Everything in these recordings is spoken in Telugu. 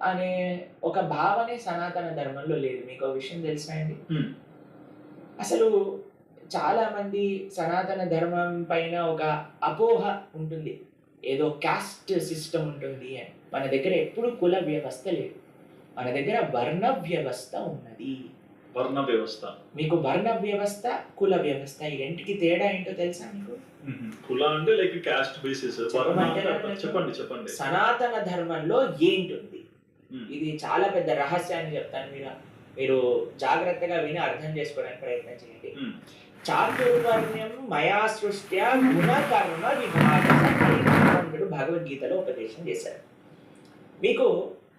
అనే ఒక భావనే సనాతన ధర్మంలో లేదు. మీకో విషయం తెలుసా అండి? అసలు చాలామంది సనాతన ధర్మం పైన ఒక అపోహ ఉంటుంది. ఏదో క్యాస్ట్ సిస్టమ్ ఉంటుంది అని. మన దగ్గర ఎప్పుడు కుల వ్యవస్థ లేదు. మన దగ్గర వర్ణ వ్యవస్థ ఉన్నది. వర్ణ వ్యవస్థ. మీకు వర్ణ వ్యవస్థ, కుల వ్యవస్థ ఈ రెంటికి తేడా ఏంటో తెలుసా మీకు? కుల అంటే లైక్ క్యాస్ట్ బేసిస్. చెప్పండి చెప్పండి. సనాతన ధర్మంలో ఏంటుంది? ఇది చాలా పెద్ద రహస్యాన్ని చెప్తాను. మీరు జాగ్రత్తగా విని అర్థం చేసుకోవడానికి ప్రయత్నం చేయండి. చాతుర్వర్ణ్యం మయా సృష్ట్యా గుణ కర్మ విభాగం భగవద్గీతలో ఉపదేశం చేశారు. మీకు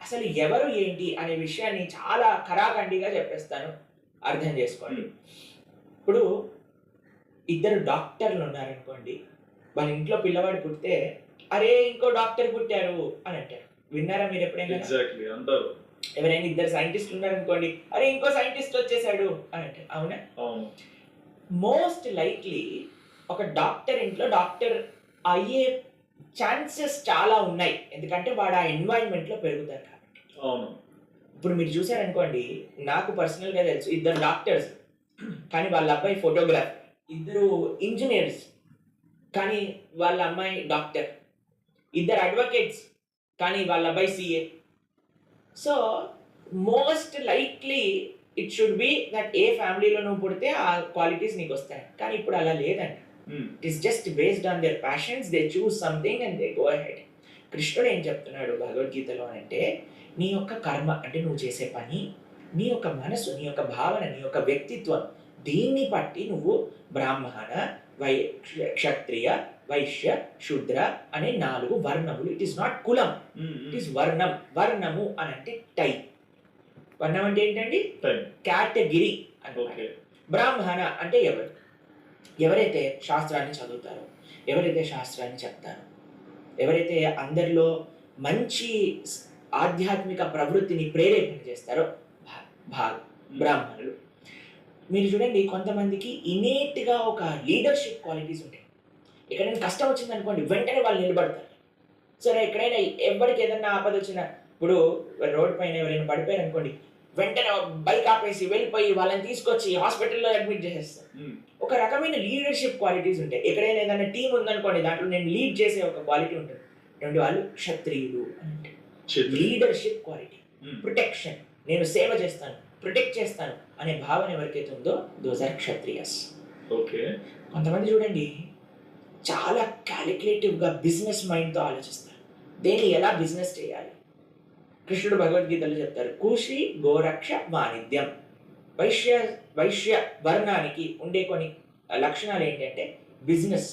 అసలు ఎవరు ఏంటి అనే విషయాన్ని చాలా ఖరాఖండిగా చెప్పేస్తాను, అర్థం చేసుకోండి. ఇప్పుడు ఇద్దరు డాక్టర్లు ఉన్నారనుకోండి, వాళ్ళ ఇంట్లో పిల్లవాడు పుడితే అరే ఇంకో డాక్టర్ పుట్టారు అని అంటారు. విన్నారా మీరు ఎప్పుడైనా? అంటారు. ఎవరైనా ఇద్దరు సైంటిస్టులు ఉన్నారనుకోండి, అరే ఇంకో సైంటిస్ట్ వచ్చేసాడు అని అంటారు. అవునా? మోస్ట్ లైక్లీ ఒక డాక్టర్ ఇంట్లో డాక్టర్ అయ్యే ఛాన్సెస్ చాలా ఉన్నాయి, ఎందుకంటే వాడు ఆ ఎన్వైరన్మెంట్లో పెరుగుతారు కాబట్టి. ఇప్పుడు మీరు చూసారనుకోండి, నాకు పర్సనల్గా తెలుసు ఇద్దరు డాక్టర్స్ కానీ వాళ్ళ అబ్బాయి ఫోటోగ్రాఫర్, ఇద్దరు ఇంజనీర్స్ కానీ వాళ్ళ అమ్మాయి డాక్టర్, ఇద్దరు అడ్వకేట్స్ కానీ వాళ్ళ అబ్బాయి CA. So most likely it should be that ఏ ఫ్యామిలీలో నువ్వు పుడితే ఆ క్వాలిటీస్ నీకు వస్తాయి. కానీ ఇప్పుడు అలా లేదండి. It is just based on their passions, they choose something and they go ahead. కృష్ణుడు ఏం చెప్తున్నాడు భగవద్గీతలో అంటే, నీ యొక్క కర్మ అంటే నువ్వు చేసే పని, నీ యొక్క మనసు, నీ యొక్క భావన, నీ యొక్క వ్యక్తిత్వం, దీన్ని బట్టి నువ్వు బ్రాహ్మణ, క్షత్రియ, వైశ్య, శూద్ర అనే 4 వర్ణములు. ఇట్ ఈస్ నాట్ కులం, ఇట్ ఈస్ వర్ణం. వర్ణము అని అంటే టైప్. వర్ణం అంటే ఏంటండి? కేటగిరీ అంటే. బ్రాహ్మణ అంటే ఎవరు? ఎవరైతే శాస్త్రాన్ని చదువుతారో, ఎవరైతే శాస్త్రాన్ని చెప్తారో, ఎవరైతే అందరిలో మంచి ఆధ్యాత్మిక ప్రవృత్తిని ప్రేరేపణ చేస్తారో బ్రాహ్మణులు. మీరు చూడండి, కొంతమందికి ఇనేట్గా ఒక లీడర్షిప్ క్వాలిటీస్ ఉంటాయి. ఎక్కడైనా కష్టం వచ్చింది అనుకోండి, వెంటనే వాళ్ళు నిలబడతారు. సరే, ఎక్కడైనా ఎవరికి ఏదైనా ఆపద వచ్చినా, ఇప్పుడు రోడ్ పైన ఎవరైనా పడిపోయారు అనుకోండి, వెంటనే బైక్ ఆపేసి వెళ్ళిపోయి వాళ్ళని తీసుకొచ్చి హాస్పిటల్లో అడ్మిట్ చేసేస్తారు. ఒక రకమైన లీడర్షిప్ క్వాలిటీస్ ఉంటాయి. ఎక్కడైనా ఏదైనా టీం ఉందనుకోండి, దాంట్లో నేను లీడ్ చేసే ఒక క్వాలిటీ ఉంటుంది. రెండు వాళ్ళు క్షత్రియులు అంటే లీడర్షిప్ క్వాలిటీ. ప్రొటెక్షన్, నేను సేవ చేస్తాను, ప్రొటెక్ట్ చేస్తాను అనే భావన ఎవరికైతే ఉందో దోస్ ఆర్ క్షత్రియస్. ఓకే. కొంతమంది చూడండి చాలా క్యాలిక్యులేటివ్గా బిజినెస్ మైండ్తో ఆలోచిస్తారు. దేన్ని ఎలా బిజినెస్ చేయాలి. కృష్ణుడు భగవద్గీతలో చెప్తారు, కూషి గోరక్ష వాణిజ్యం. వైశ్య వర్ణానికి ఉండే కొన్ని లక్షణాలు ఏంటంటే బిజినెస్,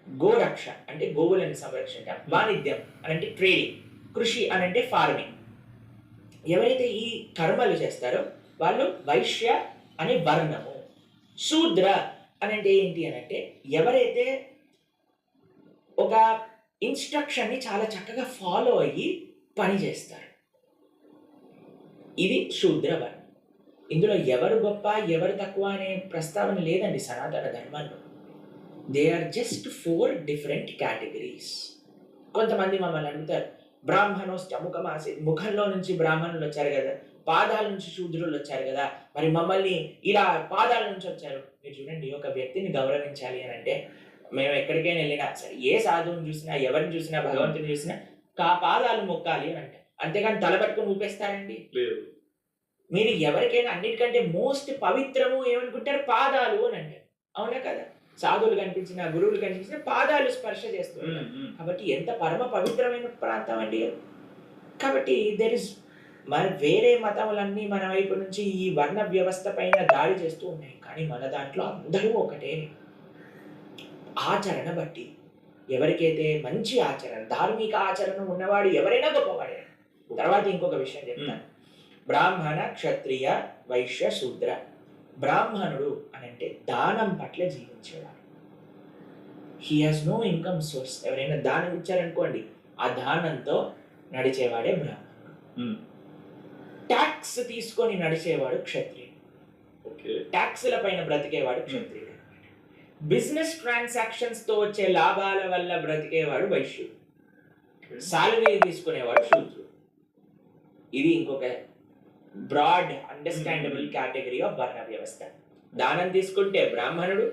గోరక్ష అంటే గోవులను సంరక్షించడం, వాణిజ్యం అని అంటే ట్రేడింగ్, కృషి అని అంటే ఫార్మింగ్. ఎవరైతే ఈ కర్మలు చేస్తారో వాళ్ళు వైశ్య అనే వర్ణము. శూద్ర అని అంటే ఏంటి అని అంటే ఎవరైతే ఒక ఇన్స్ట్రక్షన్ని చాలా చక్కగా ఫాలో అయ్యి పని చేస్తారు, ఇది శూద్ర వర్ణం. ఇందులో ఎవరు గొప్ప ఎవరు తక్కువ అనే ప్రస్తావన లేదండి సనాతన ధర్మంలో. They are just 4 different categories. కొంతమంది మమ్మల్ని అడుగుతారు, బ్రాహ్మణోశ్చ ముఖమాసి, ముఖంలో నుంచి బ్రాహ్మణులు వచ్చారు కదా, పాదాల నుంచి శూద్రులు వచ్చారు కదా, మరి మమ్మల్ని ఇలా పాదాల నుంచి వచ్చారు. మీరు చూడండి, ఒక వ్యక్తిని గౌరవించాలి అని అంటే మేము ఎక్కడికైనా వెళ్ళినా సరే, ఏ సాధువుని చూసినా, ఎవరిని చూసినా, భగవంతుని చూసినా పాదాలు మొక్కాలి అని అంటే, అంతేగాని తలపట్టుకుని ఊపేస్తారండి. మీరు ఎవరికైనా అన్నిటికంటే మోస్ట్ పవిత్రము ఏమనుకుంటారు? పాదాలు అని అంటారు. అవునా కదా? సాధువులు కనిపించిన, గురువులు కనిపించిన పాదాలు స్పర్శ చేస్తున్నారు. కాబట్టి ఎంత పరమ పవిత్రమైన ప్రాంతం అండి. కాబట్టి మరి వేరే మతములన్నీ మన వైపు నుంచి ఈ వర్ణ వ్యవస్థ పైన దాడి చేస్తూ ఉన్నాయి. కానీ మన దాంట్లో అందరూ ఒకటే. ఆచరణ బట్టి ఎవరికైతే మంచి ఆచరణ, ధార్మిక ఆచరణ ఉన్నవాడు ఎవరైనా గొప్పవాడే. తర్వాత ఇంకొక విషయం చెప్తాను. బ్రాహ్మణ, క్షత్రియ, వైశ్య, శూద్ర. బ్రాహ్మణుడు అని అంటే దానం పట్ల జీవించేవాడు. He has no income source. ఎవరైనా దానం ఇచ్చారనుకోండి, ఆ దానంతో నడిచేవాడే బ్రాహ్మణుడు. ట్యాక్స్ తీసుకొని నడిచేవాడు క్షత్రియుడు. ట్యాక్స్ల పైన బ్రతికేవాడు క్షత్రియుడు. బిజినెస్ ట్రాన్సాక్షన్స్ తో వచ్చే లాభాల వల్ల బ్రతికేవాడు వైశ్యుడు. సాలరీ తీసుకునేవాడు శూద్రుడు. ఇది ఇంకొక బ్రాడ్ అండర్స్టాండబుల్ కేటగిరీ ఆఫ్ వర్ణ వ్యవస్థ. దానం తీసుకుంటే బ్రాహ్మణుడు,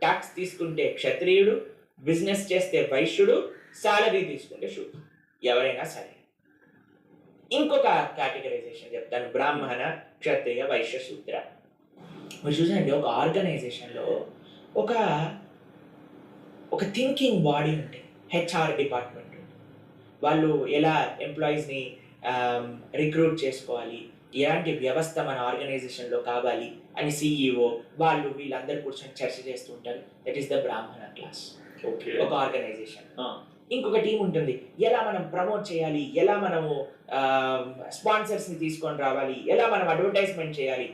ట్యాక్స్ తీసుకుంటే క్షత్రియుడు, బిజినెస్ చేస్తే వైశ్యుడు, సాలరీ తీసుకుంటే శూద్రుడు, ఎవరైనా సరే. ఇంకొక కేటగరైజేషన్ చెప్తాను, బ్రాహ్మణ, క్షత్రియ, వైశ్య, శూద్ర. మీరు చూసండి, ఒక ఆర్గనైజేషన్లో ఒక థింకింగ్ బాడీ ఉంటుంది, హెచ్ఆర్ డిపార్ట్మెంట్. వాళ్ళు ఎలా ఎంప్లాయీస్ని రిక్రూట్ చేసుకోవాలి, ఎలాంటి వ్యవస్థ మన ఆర్గనైజేషన్లో కావాలి అని సిఇఓ వాళ్ళు వీళ్ళందరూ కూర్చొని చర్చ చేస్తూ ఉంటారు. దట్ ఈస్ ద బ్రాహ్మణ క్లాస్. ఒక ఆర్గనైజేషన్. ఇంకొక టీం ఉంటుంది, ఎలా మనం ప్రమోట్ చేయాలి, ఎలా మనము స్పాన్సర్స్ని తీసుకొని రావాలి, ఎలా మనం అడ్వర్టైజ్మెంట్ చేయాలి,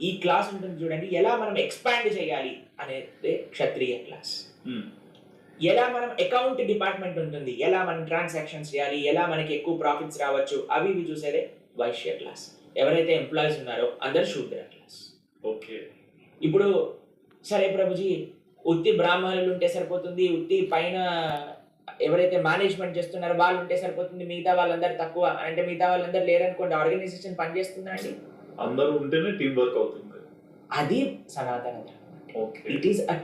ఈ క్లాస్ ఉంటుంది చూడండి. ఎలా మనం ఎక్స్పాండ్ చేయాలి అనేది క్షత్రియ క్లాస్. ఎలా మనం అకౌంట్ డిపార్ట్మెంట్ ఉంటుంది, ఎలా మనం ట్రాన్సాక్షన్స్ చేయాలి, ఎలా మనకి ఎక్కువ ప్రాఫిట్స్ రావచ్చు, అవి ఇవి చూసేదే వైశ్య క్లాస్. ఎవరైతే ఎంప్లాయీస్ ఉన్నారో అందరు శూద్ర క్లాస్. ఓకే. ఇప్పుడు సరే ప్రభుజీ, ఉత్తి బ్రాహ్మణులు ఉంటే సరిపోతుంది, ఉత్తి పైన ఎవరైతే మేనేజ్మెంట్ చేస్తున్నారో వాళ్ళు ఉంటే సరిపోతుంది, మిగతా వాళ్ళందరూ తక్కువ అంటే మిగతా వాళ్ళందరూ లేరనుకోండి, ఆర్గనైజేషన్ పనిచేస్తుందా అండి? అందరూ ఉంటేనే టీం వర్క్ అవుతుంది. అది సనాతన ధర్మం. ఓకే. It is a